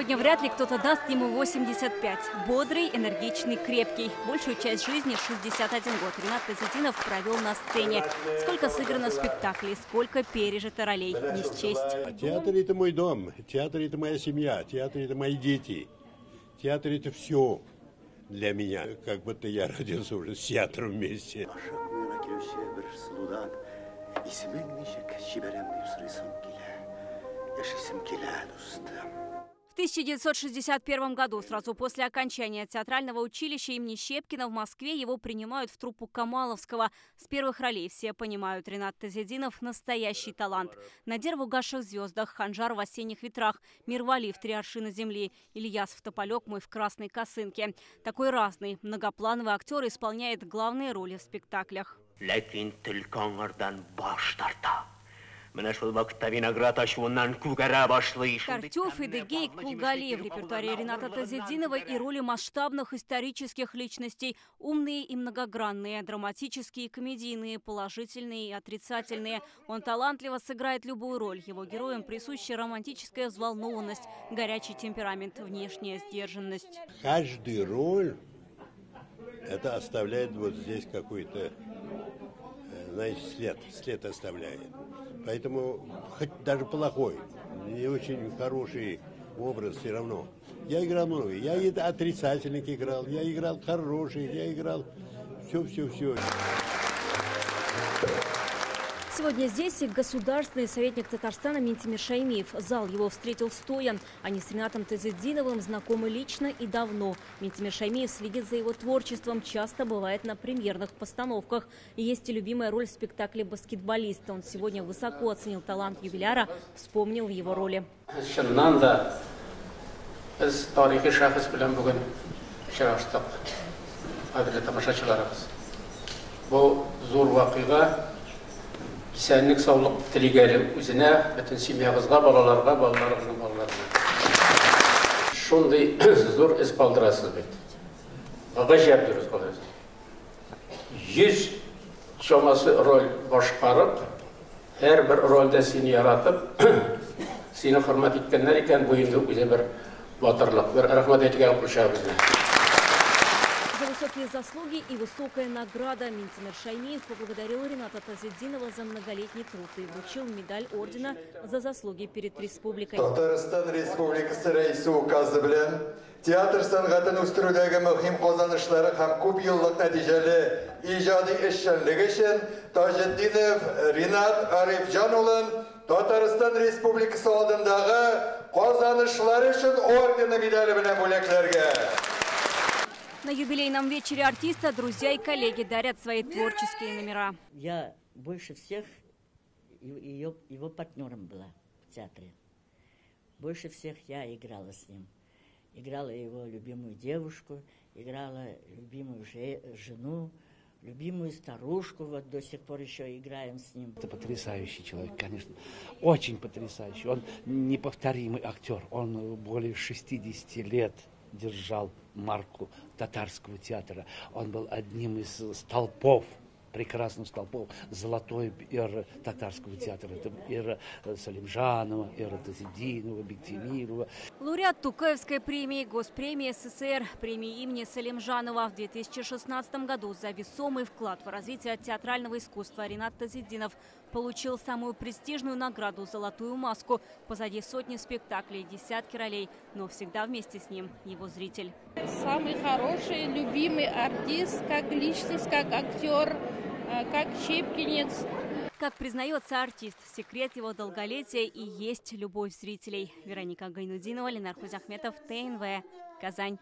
Сегодня вряд ли кто-то даст ему 85. Бодрый, энергичный, крепкий. Большую часть жизни, 61 год, Ринат Тазетдинов провел на сцене. Сколько сыграно спектаклей, сколько пережито ролей, не счесть. Театр – это мой дом, театр – это моя семья, театр – это мои дети. Театр – это все для меня. Как будто я родился уже с театром вместе. В 1961 году, сразу после окончания театрального училища имени Щепкина в Москве, его принимают в труппу Камаловского. С первых ролей все понимают, Ринат Тазетдинов – настоящий талант. Надир в «Угасших звездах», Ханжар в «Осенних ветрах», Мирвали в «Три аршина земли», Ильяс в «Тополек мой» в «Красной косынке». Такой разный, многоплановый актер исполняет главные роли в спектаклях. Тартюф, Эдегей, Кулгалиев в репертуаре Рината Тазетдинова и роли масштабных исторических личностей. Умные и многогранные, драматические и комедийные, положительные и отрицательные. Он талантливо сыграет любую роль. Его героям присуща романтическая взволнованность, горячий темперамент, внешняя сдержанность. Каждая роль это оставляет вот здесь какой-то, знаете, след оставляет. Поэтому, хоть даже плохой, не очень хороший образ все равно. Я играл много. Я и отрицательных играл, я играл хороший, я играл все. Сегодня здесь и государственный советник Татарстана Минтимир Шаймиев. Зал его встретил стоя. Они с Ринатом Тазетдиновым знакомы лично и давно. Минтимир Шаймиев следит за его творчеством, часто бывает на премьерных постановках. И есть и любимая роль в спектакле «Баскетболист». Он сегодня высоко оценил талант юбиляра, вспомнил его роли. Сәнлек саулык телегәре үзенә, бөтен семьягызга, балаларга, балаларыгызның балаларына. Шундый зур эз калдырасыз бит. Гаҗәп дөрес калдырасыз. 100 чамасы роль башкарып, һәр бер рольдә сине яратып, сине хөрмәт иткәннәр икән, бу инде үзе бер батырлык, бер рәхмәт әйтергә кушабыз. За высокие заслуги и высокая награда Минтимир Шаймиев поблагодарил Рината Тазетдинова за многолетний труд и вручил медаль ордена за заслуги перед республикой. Татарстан Республикасы рәисе указы белән театр сәнгатен үстерүдәге мөһим казанышлары һәм күп еллык нәтиҗәле иҗади эшчәнлеге өчен Тазетдинов Ринат Арифҗан улын Татарстан Республикасы алдындагы казанышлары өчен ордены медале белән бүләкләргә. На юбилейном вечере артиста друзья и коллеги дарят свои творческие номера. Я больше всех его партнером была в театре. Больше всех я играла с ним. Играла его любимую девушку, играла любимую жену, любимую старушку. Вот до сих пор еще играем с ним. Это потрясающий человек, конечно. Очень потрясающий. Он неповторимый актер. Он более 60 лет держал марку татарского театра. Он был одним из столпов, прекрасных столпов золотой эры татарского театра. Это эра Салимжанова, эра Тазетдинова, Бектемирова. Лауреат Тукаевской премии, Госпремии СССР, премии имени Салимжанова в 2016 году за весомый вклад в развитие театрального искусства Ринат Тазетдинов получил самую престижную награду «Золотую маску». Позади сотни спектаклей, десятки ролей, но всегда вместе с ним его зритель. Самый хороший, любимый артист, как личность, как актер, как щепкинец. Как признается артист, секрет его долголетия и есть любовь зрителей. Вероника Гайнудинова, Ленар Хузахметов, ТНВ, Казань.